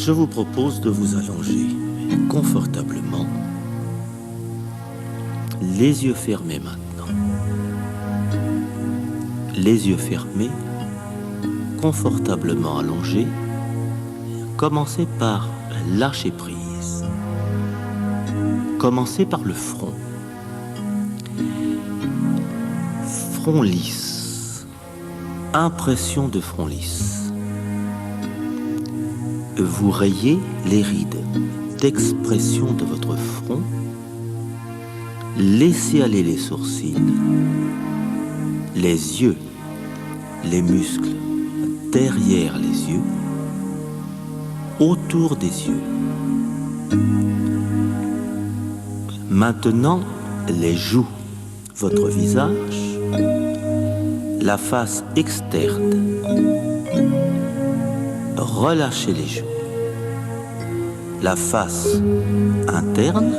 Je vous propose de vous allonger confortablement, les yeux fermés maintenant. Les yeux fermés, confortablement allongés. Commencez par lâcher prise. Commencez par le front. Front lisse. Impression de front lisse. Vous rayez les rides d'expression de votre front. Laissez aller les sourcils, les yeux, les muscles derrière les yeux, autour des yeux. Maintenant, les joues, votre visage, la face externe. Relâchez les joues. La face interne,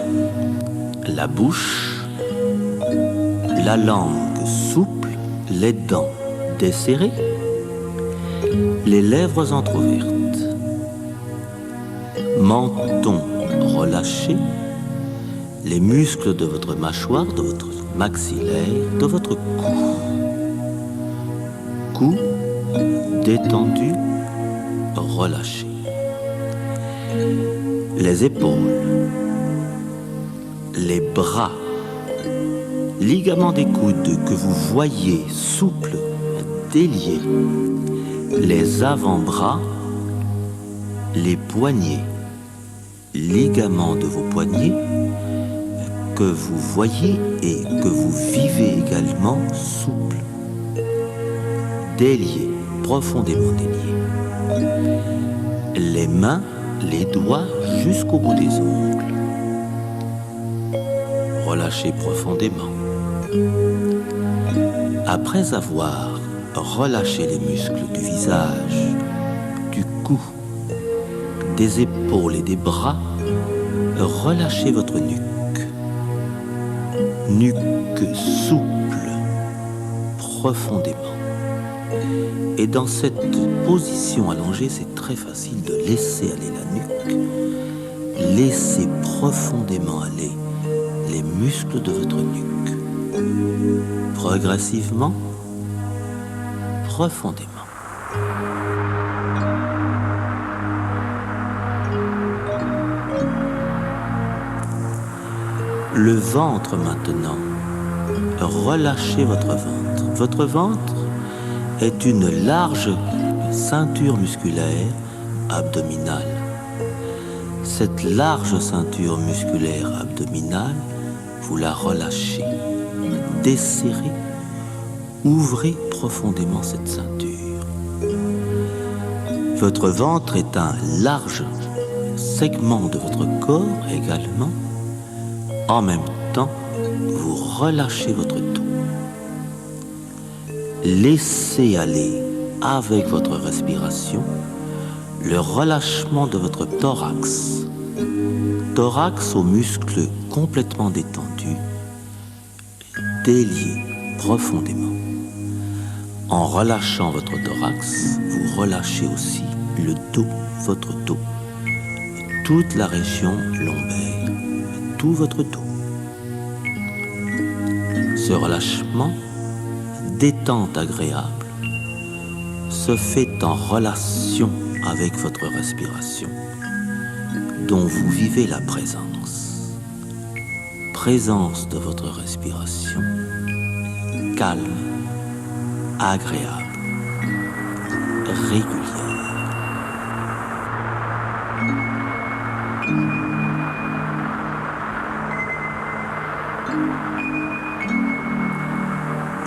la bouche, la langue souple, les dents desserrées, les lèvres entr'ouvertes. Menton relâché, les muscles de votre mâchoire, de votre maxillaire, de votre cou. Cou détendu, relâché. Les épaules, les bras, ligaments des coudes que vous voyez souples, déliés, les avant-bras, les poignets, ligaments de vos poignets que vous voyez et que vous vivez également souples, déliés, profondément déliés. Les mains, les doigts jusqu'au bout des ongles. Relâchez profondément. Après avoir relâché les muscles du visage, du cou, des épaules et des bras, relâchez votre nuque. Nuque souple, profondément. Et dans cette position allongée, c'est très facile de laisser aller la nuque. Laissez profondément aller les muscles de votre nuque. Progressivement, profondément. Le ventre maintenant. Relâchez votre ventre. Votre ventre est une large ceinture musculaire abdominale. Cette large ceinture musculaire abdominale, vous la relâchez, desserrez, ouvrez profondément cette ceinture. Votre ventre est un large segment de votre corps également. En même temps, vous relâchez votre dos. Laissez aller avec votre respiration le relâchement de votre thorax. Thorax aux muscles complètement détendus, déliés profondément. En relâchant votre thorax, vous relâchez aussi le dos, votre dos, toute la région lombaire, tout votre dos. Ce relâchement, détente agréable, se fait en relation avec votre respiration, dont vous vivez la présence. Présence de votre respiration, calme, agréable, régulière.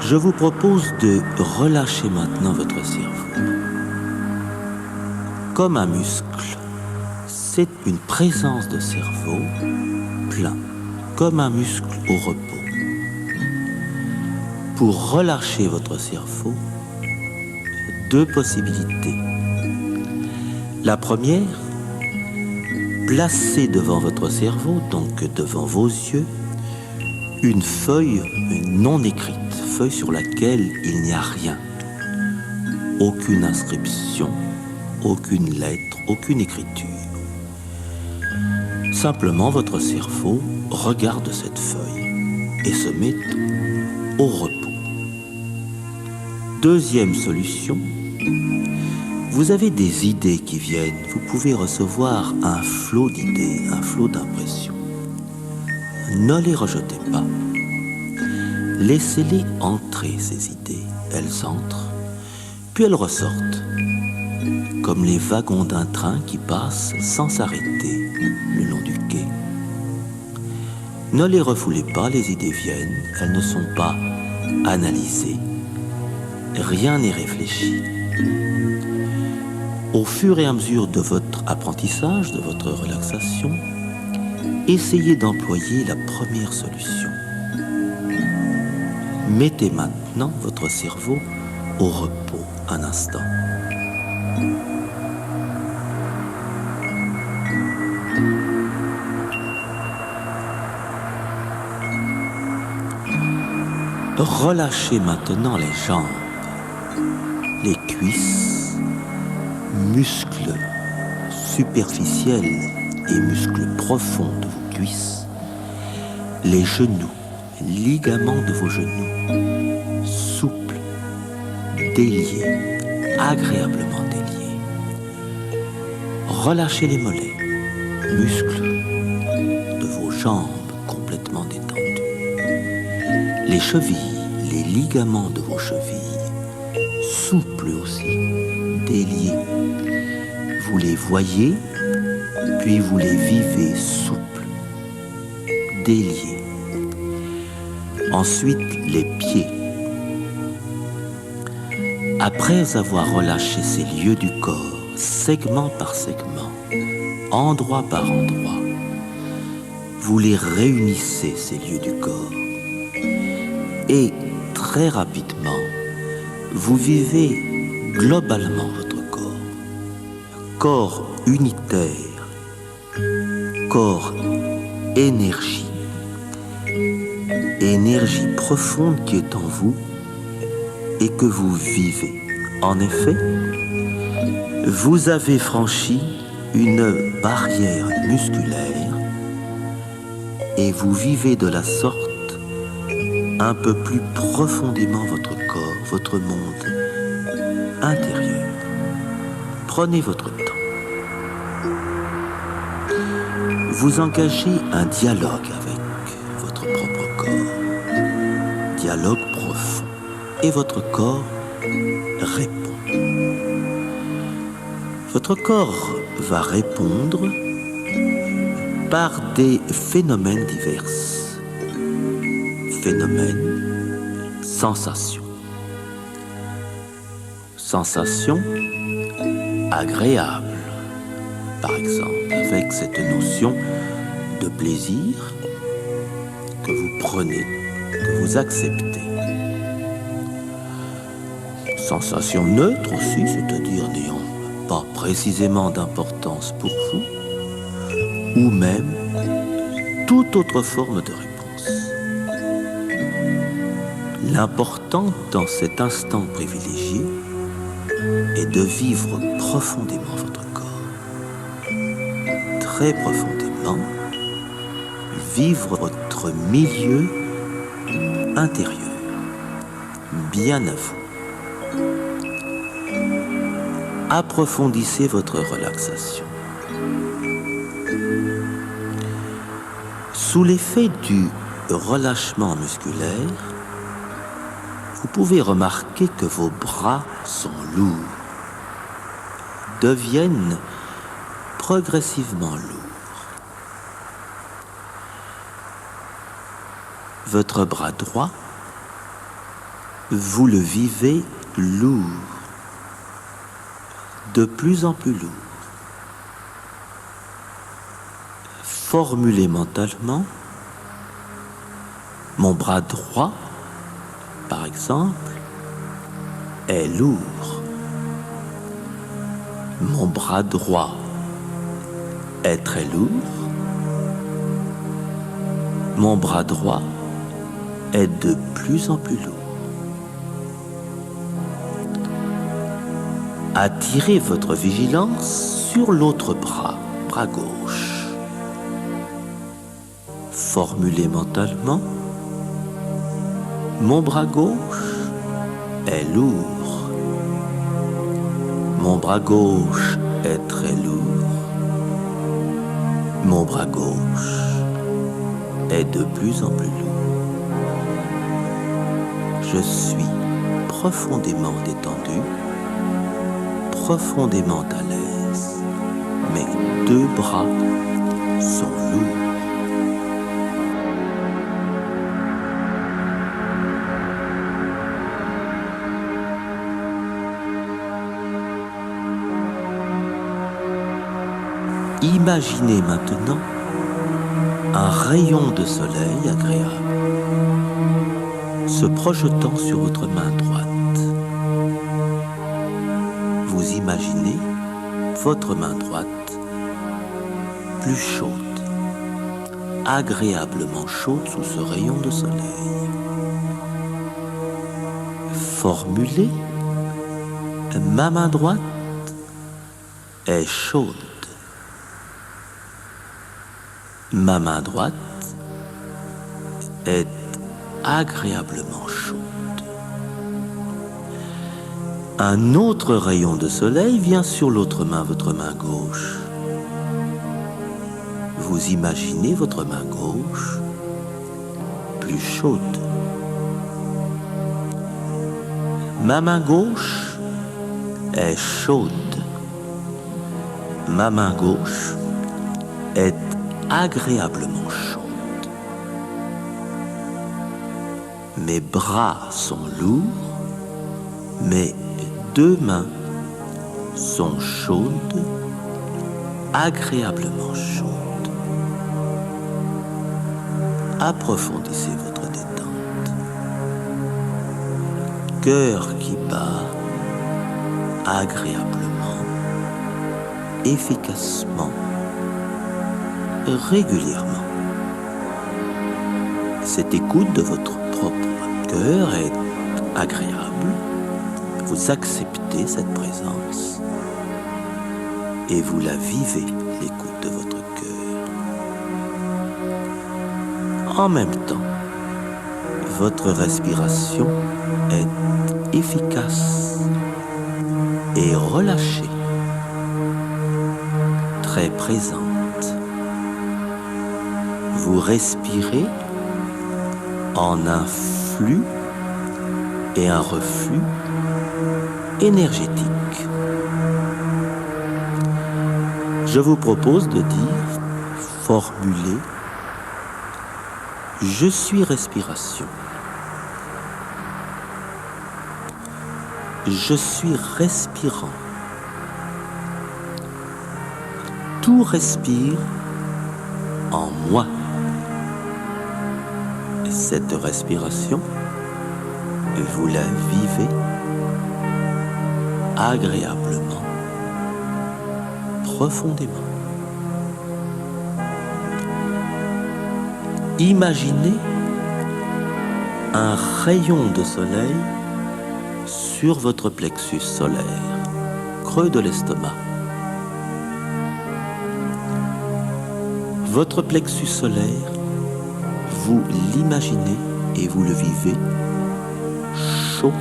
Je vous propose de relâcher maintenant votre cerveau. Comme un muscle, c'est une présence de cerveau plein, comme un muscle au repos. Pour relâcher votre cerveau, deux possibilités. La première, placez devant votre cerveau, donc devant vos yeux, une feuille non écrite, feuille sur laquelle il n'y a rien, aucune inscription, aucune lettre, aucune écriture. Simplement, votre cerveau regarde cette feuille et se met au repos. Deuxième solution, vous avez des idées qui viennent. Vous pouvez recevoir un flot d'idées, un flot d'impressions. Ne les rejetez pas. Laissez-les entrer, ces idées. Elles entrent, puis elles ressortent, comme les wagons d'un train qui passent sans s'arrêter le long du quai. Ne les refoulez pas, les idées viennent, elles ne sont pas analysées. Rien n'est réfléchi. Au fur et à mesure de votre apprentissage, de votre relaxation, essayez d'employer la première solution. Mettez maintenant votre cerveau au repos un instant. Relâchez maintenant les jambes, les cuisses, muscles superficiels et muscles profonds de vos cuisses, les genoux, ligaments de vos genoux, souples, déliés, agréablement déliés. Relâchez les mollets, muscles de vos jambes complètement détendus, les chevilles, les ligaments de vos chevilles, souples aussi, déliés. Vous les voyez, puis vous les vivez souples, déliés. Ensuite, les pieds. Après avoir relâché ces lieux du corps, segment par segment, endroit par endroit, vous les réunissez, ces lieux du corps. Et très rapidement, vous vivez globalement votre corps. Corps unitaire, corps énergie. Énergie profonde qui est en vous et que vous vivez. En effet, vous avez franchi une barrière musculaire et vous vivez de la sorte un peu plus profondément votre corps, votre monde intérieur. Prenez votre temps. Vous engagez un dialogue avec votre propre corps. Dialogue profond. Et votre corps répond. Votre corps va répondre par des phénomènes divers. Phénomènes, sensations. Sensations agréables, par exemple, avec cette notion de plaisir que vous prenez, que vous acceptez. Sensations neutres aussi, c'est-à-dire n'ayant pas précisément d'importance pour vous, ou même toute autre forme de réponse. L'important dans cet instant privilégié est de vivre profondément votre corps. Très profondément, vivre votre milieu intérieur, bien à vous. Approfondissez votre relaxation. Sous l'effet du relâchement musculaire, vous pouvez remarquer que vos bras sont lourds, deviennent progressivement lourds. Votre bras droit, vous le vivez lourd, de plus en plus lourd. Formulez mentalement, mon bras droit, par exemple, est lourd. Mon bras droit est très lourd. Mon bras droit est de plus en plus lourd. Attirez votre vigilance sur l'autre bras, bras gauche. Formulez mentalement. Mon bras gauche est lourd. Mon bras gauche est très lourd. Mon bras gauche est de plus en plus lourd. Je suis profondément détendu, profondément à l'aise. Mes deux bras sont lourds. Imaginez maintenant un rayon de soleil agréable se projetant sur votre main droite. Vous imaginez votre main droite plus chaude, agréablement chaude sous ce rayon de soleil. Formulez, ma main droite est chaude. Ma main droite est agréablement chaude. Un autre rayon de soleil vient sur l'autre main, votre main gauche. Vous imaginez votre main gauche plus chaude. Ma main gauche est chaude. Ma main gauche est agréablement chaude. Mes bras sont lourds, mes deux mains sont chaudes, agréablement chaudes. Approfondissez votre détente. Cœur qui bat agréablement, efficacement, régulièrement. Cette écoute de votre propre cœur est agréable. Vous acceptez cette présence et vous la vivez, l'écoute de votre cœur. En même temps, votre respiration est efficace et relâchée, très présente. Vous respirez en un flux et un reflux énergétique. Je vous propose de dire, formuler « Je suis respiration ». Je suis respirant. Tout respire en moi. Cette respiration, vous la vivez agréablement, profondément. Imaginez un rayon de soleil sur votre plexus solaire, creux de l'estomac. Votre plexus solaire, vous l'imaginez et vous le vivez chaud,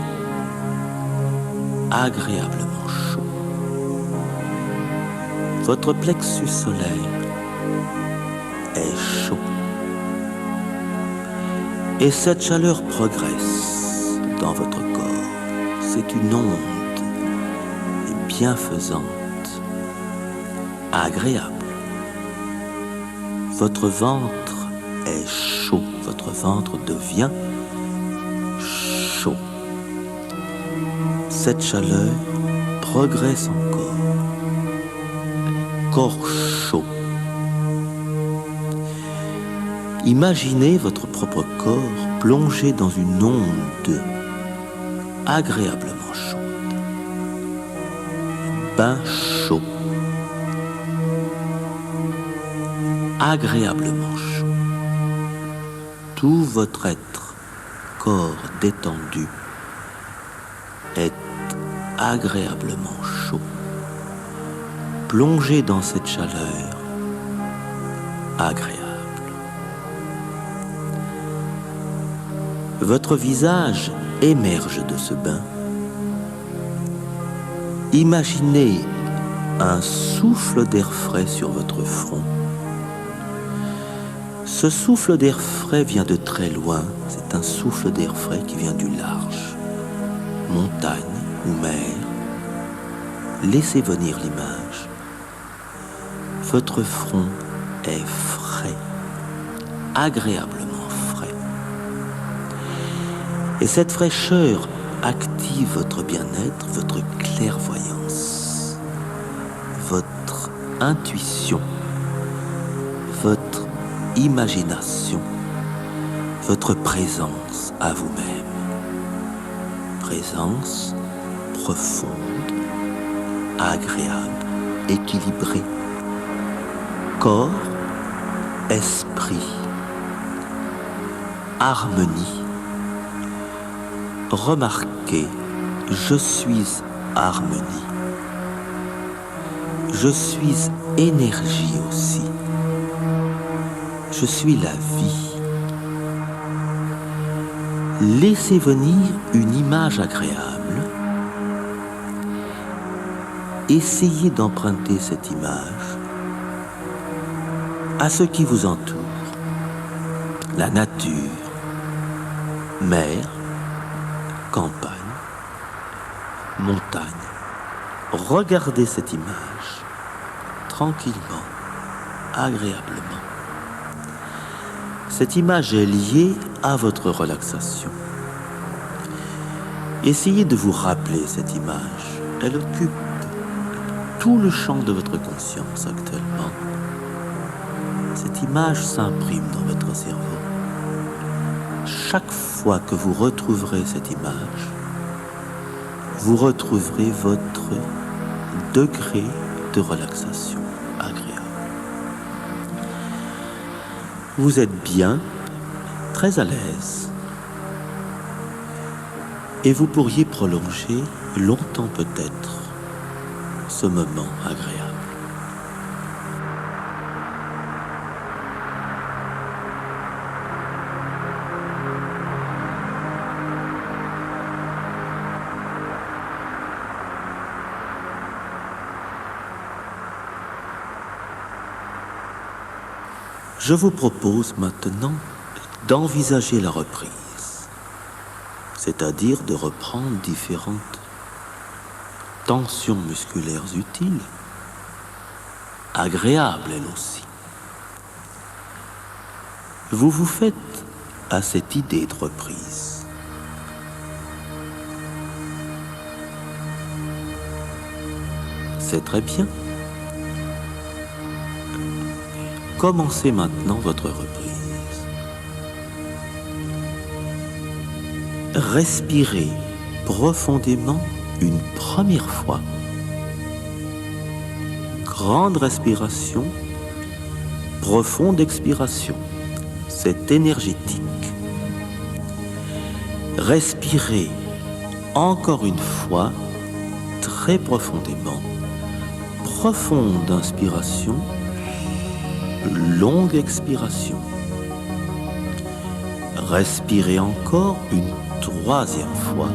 agréablement chaud. Votre plexus solaire est chaud. Et cette chaleur progresse dans votre corps. C'est une onde bienfaisante, agréable. Votre ventre est chaud. Votre ventre devient chaud. Cette chaleur progresse encore. Corps chaud. Imaginez votre propre corps plongé dans une onde agréablement chaude. Bain chaud. Agréablement chaud. Tout votre être, corps détendu, est agréablement chaud. Plongé dans cette chaleur agréable. Votre visage émerge de ce bain. Imaginez un souffle d'air frais sur votre front. Ce souffle d'air frais vient de très loin. C'est un souffle d'air frais qui vient du large. Montagne ou mer. Laissez venir l'image. Votre front est frais, agréablement frais. Et cette fraîcheur active votre bien-être, votre clairvoyance, votre intuition, votre imagination, votre présence à vous-même. Présence profonde, agréable, équilibrée. Corps, esprit, harmonie. Remarquez, je suis harmonie. Je suis énergie aussi. Je suis la vie. Laissez venir une image agréable. Essayez d'emprunter cette image à ce qui vous entoure. La nature, mer, campagne, montagne. Regardez cette image tranquillement, agréablement. Cette image est liée à votre relaxation. Essayez de vous rappeler cette image. Elle occupe tout le champ de votre conscience actuellement. Cette image s'imprime dans votre cerveau. Chaque fois que vous retrouverez cette image, vous retrouverez votre degré de relaxation agréable. Vous êtes bien, très à l'aise, et vous pourriez prolonger longtemps peut-être ce moment agréable. Je vous propose maintenant d'envisager la reprise, c'est-à-dire de reprendre différentes tensions musculaires utiles, agréables elles aussi. Vous vous faites à cette idée de reprise. C'est très bien. Commencez maintenant votre reprise. Respirez profondément une première fois. Grande respiration, profonde expiration. C'est énergétique. Respirez encore une fois très profondément. Profonde inspiration. Longue expiration. Respirez encore une troisième fois.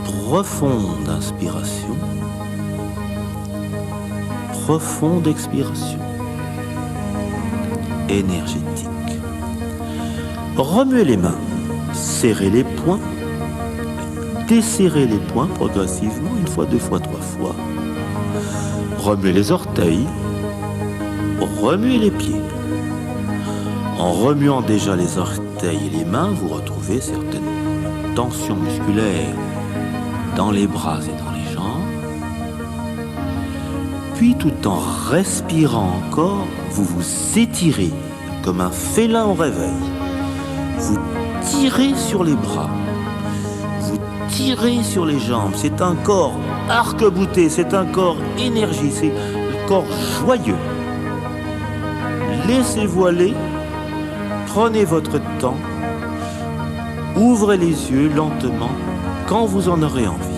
Profonde inspiration. Profonde expiration. Énergétique. Remuez les mains. Serrez les poings. Desserrez les poings progressivement, une fois, deux fois, trois fois. Remuez les orteils. Remuez les pieds. En remuant déjà les orteils et les mains, vous retrouvez certaines tensions musculaires dans les bras et dans les jambes. Puis, tout en respirant encore, vous vous étirez comme un félin au réveil. Vous tirez sur les bras. Vous tirez sur les jambes. C'est un corps arc-bouté, c'est un corps énergie, c'est un corps joyeux. Laissez-vous aller, prenez votre temps, ouvrez les yeux lentement quand vous en aurez envie.